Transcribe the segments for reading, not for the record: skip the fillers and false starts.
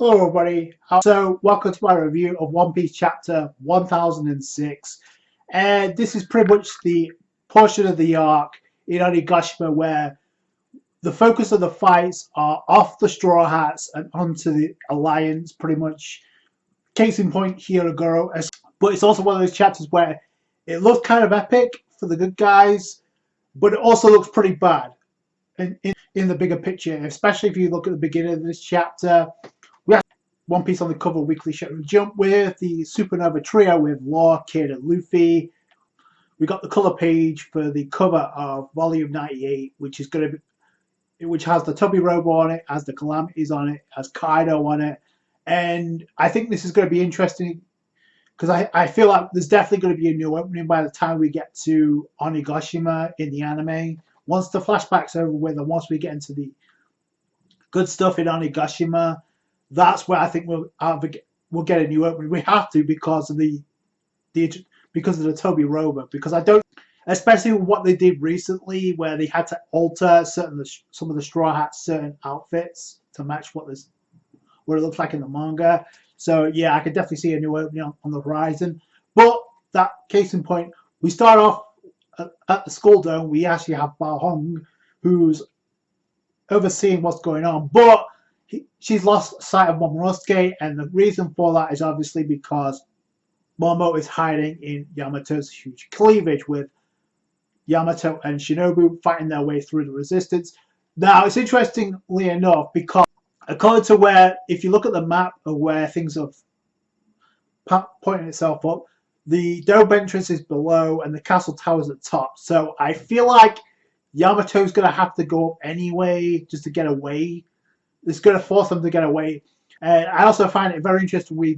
Hello everybody, so welcome to my review of One Piece chapter 1006, and this is pretty much the portion of the arc in Onigashima where the focus of the fights are off the Straw Hats and onto the Alliance, pretty much. Case in point, Hyogoro, but it's also one of those chapters where it looks kind of epic for the good guys, but it also looks pretty bad in the bigger picture, especially if you look at the beginning of this chapter. One Piece on the cover weekly show Jump with the Supernova trio with Law, Kid, and Luffy. We got the color page for the cover of Volume 98, which is going to be, which has the Tubby Robo on it, has the Calamities on it, has Kaido on it, and I think this is going to be interesting because I feel like there's definitely going to be a new opening by the time we get to Onigashima in the anime. Once the flashback's over with, and once we get into the good stuff in Onigashima, that's where I think we'll get a new opening. We have to because of the Toby Rover. Because I don't, especially with what they did recently, where they had to alter some of the Straw Hats certain outfits to match what it looks like in the manga. So yeah, I could definitely see a new opening on the horizon. But that case in point, we start off at the school dome. We actually have Bao Hong, who's overseeing what's going on, but she's lost sight of Momonosuke, and the reason for that is obviously because Momo is hiding in Yamato's huge cleavage, with Yamato and Shinobu fighting their way through the resistance. Now, it's interestingly enough because according to where, if you look at the map of where things are pointing itself up, the dome entrance is below and the castle tower is at the top. So I feel like Yamato's going to have to go up anyway just to get away. It's going to force them to get away. And I also find it very interesting. We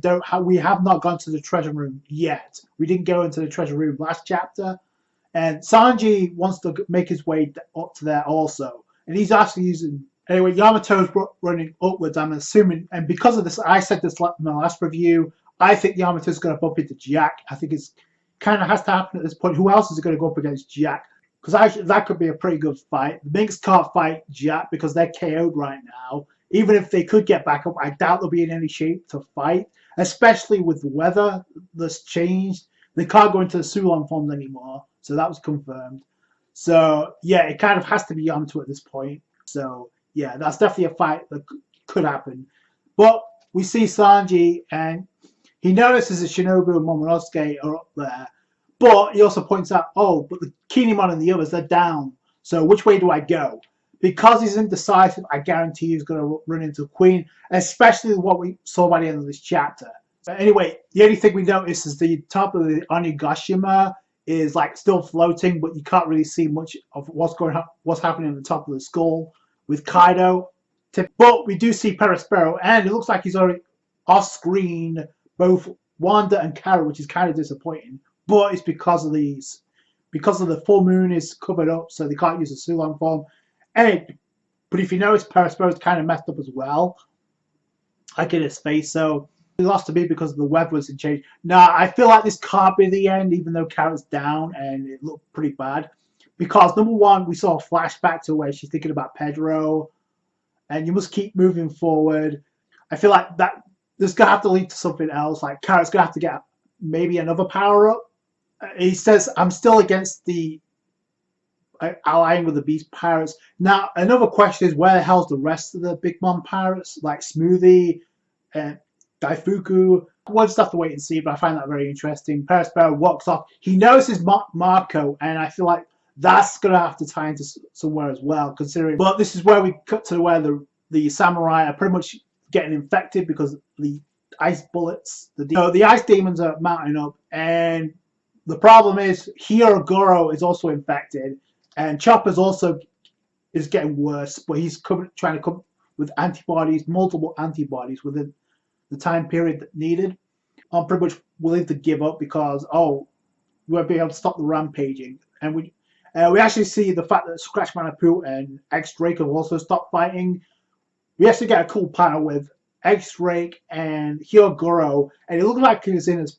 have not gone to the treasure room yet. We didn't go into the treasure room last chapter, and Sanji wants to make his way up to there also. And he's actually using anyway. Yamato's running upwards, I'm assuming, and because of this, I said this in my last review. I think Yamato's going to bump into Jack. I think it's kind of has to happen at this point. Who else is going to go up against Jack? Because that could be a pretty good fight. The Minks can't fight Jack because they're KO'd right now. Even if they could get back up, I doubt they'll be in any shape to fight, especially with the weather that's changed. They can't go into the Sulon forms anymore, so that was confirmed. So, yeah, it kind of has to be Yamato at this point. So, yeah, that's definitely a fight that could happen. But we see Sanji, and he notices that Shinobu and Momonosuke are up there. But he also points out, oh, but the Kinemon and the others, they're down. So which way do I go? Because he's indecisive, I guarantee he's going to run into Queen, especially what we saw by the end of this chapter. So anyway, the only thing we notice is the top of the Onigashima is like still floating, but you can't really see much of what's happening on the top of the skull with Kaido. But we do see Perospero, and it looks like he's already off screen both Wanda and Kara, which is kind of disappointing. But it's because of these, because of the full moon is covered up, so they can't use the Sulon form. Anyway, but if you notice, Perospero's kind of messed up as well, like in his face. So he lost a bit because the weather was in change. Now I feel like this can't be the end, even though Kara's down and it looked pretty bad. Because number one, we saw a flashback to where she's thinking about Pedro, and you must keep moving forward. I feel like that this is gonna have to lead to something else. Like Kara's gonna have to get maybe another power up. He says, I'm still against the allying with the Beast Pirates. Now, another question is, where the hell's the rest of the Big Mom Pirates? Like Smoothie and Daifuku? We'll just have to wait and see, but I find that very interesting. Perospero walks off. He notices Marco, and I feel like that's going to have to tie into somewhere as well, considering... But this is where we cut to where the samurai are pretty much getting infected because the ice bullets... The ice demons are mounting up, and... The problem is Hyogoro is also infected, and Chopper's also is getting worse, but he's trying to come with antibodies, multiple antibodies within the time period that needed. I'm pretty much willing to give up because, oh, we won't be able to stop the rampaging. And we actually see the fact that Scratch Manitou and X-Drake have also stopped fighting. We actually get a cool panel with X-Drake and Hyogoro, and it looks like he's in his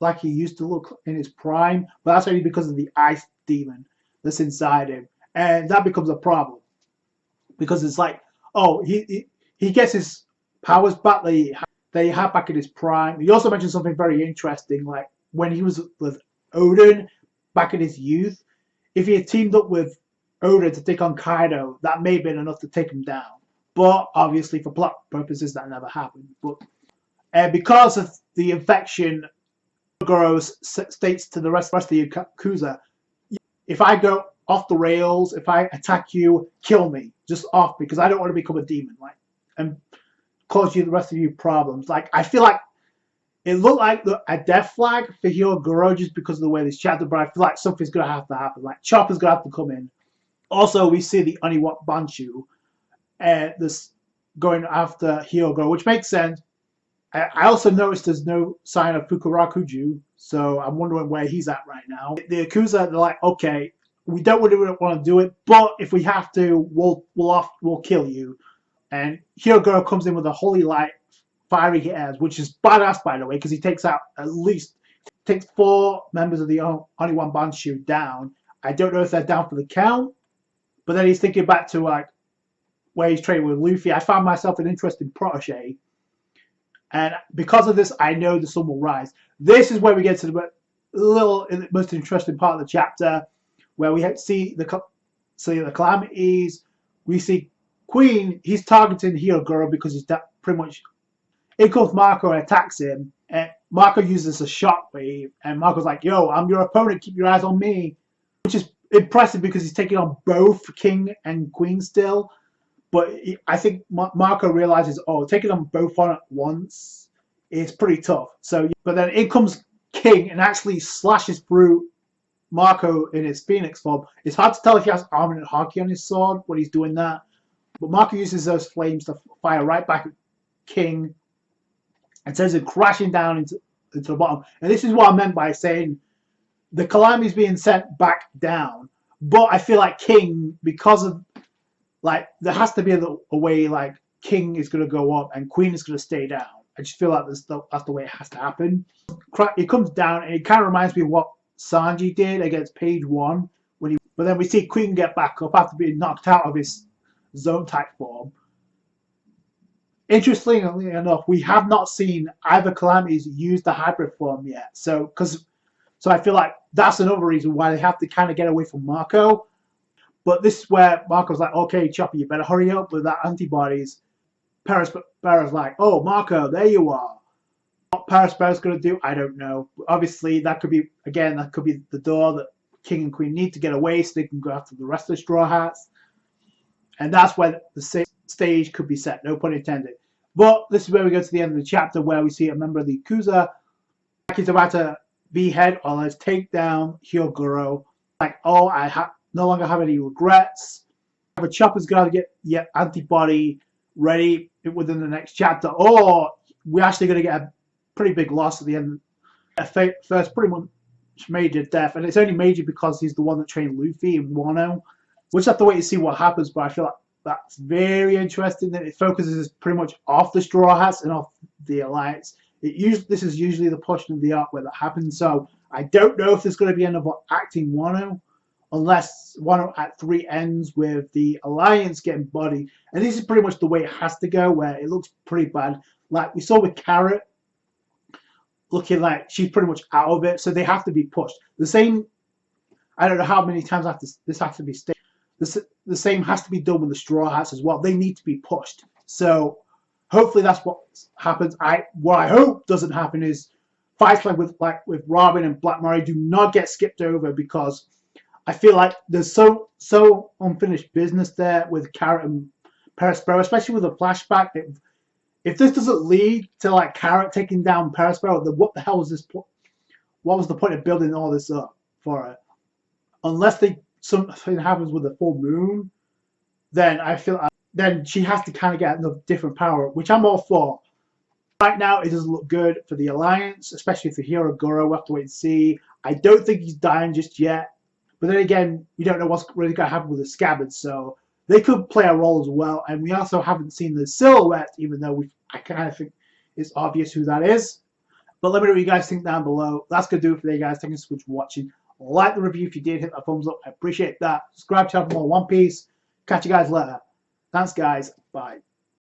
like he used to look in his prime, but that's only because of the ice demon that's inside him, and that becomes a problem because it's like, oh, he gets his powers back that he had back in his prime. He also mentioned something very interesting, like when he was with Odin back in his youth, if he had teamed up with Odin to take on Kaido, that may have been enough to take him down. But obviously, for plot purposes, that never happened. But because of the infection, Hyogoro states to the rest of the Yakuza, if I go off the rails, if I attack you, kill me. Just off, because I don't want to become a demon, like, and cause you the rest of you problems. Like, I feel like it looked like a death flag for Hyogoro just because of the way this chapter, but I feel like something's going to have to happen. Like, Chopper's going to have to come in. Also, we see the Oniwa Banshu this going after Hyogoro, which makes sense. I also noticed there's no sign of Fukurakuju, so I'm wondering where he's at right now. The Yakuza, they're like, okay, we don't really want to do it, but if we have to, we'll kill you. And Hyogoro comes in with a holy light, fiery hairs, which is badass, by the way, because he takes out takes 4 members of the Oniwa Banshu down. I don't know if they're down for the count, but then he's thinking back to like where he's training with Luffy. I found myself an interesting protege. And because of this, I know the sun will rise. This is where we get to the most interesting part of the chapter, where we see the calamities. We see Queen. He's targeting Hyogoro because he's pretty much. In comes Marco and attacks him. And Marco uses a shockwave. And Marco's like, "Yo, I'm your opponent. Keep your eyes on me," which is impressive because he's taking on both King and Queen still. But I think Marco realizes, oh, taking them both on at once is pretty tough. So, but then in comes King and actually slashes through Marco in his Phoenix form. It's hard to tell if he has armor and hockey on his sword when he's doing that. But Marco uses those flames to fire right back at King and sends him crashing down into the bottom. And this is what I meant by saying the Calamity is being sent back down. But I feel like King, because of like, there has to be a way, like, King is going to go up and Queen is going to stay down. I just feel like that's the way it has to happen. It comes down, and it kind of reminds me of what Sanji did against Page 1. But then we see Queen get back up after being knocked out of his zone-type form. Interestingly enough, we have not seen either Calamities use the hybrid form yet. So I feel like that's another reason why they have to kind of get away from Marco. But this is where Marco's like, okay, Chopper, you better hurry up with that antibodies. Para's like, oh, Marco, there you are. What Para's going to do, I don't know. Obviously, that could be the door that King and Queen need to get away so they can go after the rest of the Straw Hats. And that's where the stage could be set, no pun intended. But this is where we go to the end of the chapter where we see a member of the Yakuza. He's about to behead or let's take down Hyogoro. Like, oh, no longer have any regrets. But Chopper's got to get antibody ready within the next chapter, or we're actually going to get a pretty big loss at the end. First, pretty much major death, and it's only major because he's the one that trained Luffy and Wano. We'll just have to wait and see what happens. But I feel like that's very interesting that it focuses pretty much off the Straw Hats and off the Alliance. This is usually the portion of the arc where that happens. So I don't know if there's going to be another acting Wano, unless Wano at 3 ends with the Alliance getting bodied. And this is pretty much the way it has to go, where it looks pretty bad. Like we saw with Carrot, looking like she's pretty much out of it, so they have to be pushed. The same, I don't know how many times this has to be stated. The same has to be done with the Straw Hats as well. They need to be pushed. So hopefully that's what happens. What I hope doesn't happen is fights like with Robin and Black Mario do not get skipped over, because I feel like there's so unfinished business there with Carrot and Perospero, especially with the flashback. If this doesn't lead to like Carrot taking down Perospero, then what the hell was this? What was the point of building all this up for it? Unless something happens with the full moon, then I feel then she has to kind of get another different power, which I'm all for. Right now, it doesn't look good for the Alliance, especially for Hyogoro. We'll have to wait and see. I don't think he's dying just yet. But then again, we don't know what's really going to happen with the Scabbards, so they could play a role as well. And we also haven't seen the silhouette, even though I kind of think it's obvious who that is. But let me know what you guys think down below. That's going to do it for today, guys. Thank you so much for watching. Like the review if you did. Hit that thumbs up. I appreciate that. Subscribe to the channel for more One Piece. Catch you guys later. Thanks, guys. Bye.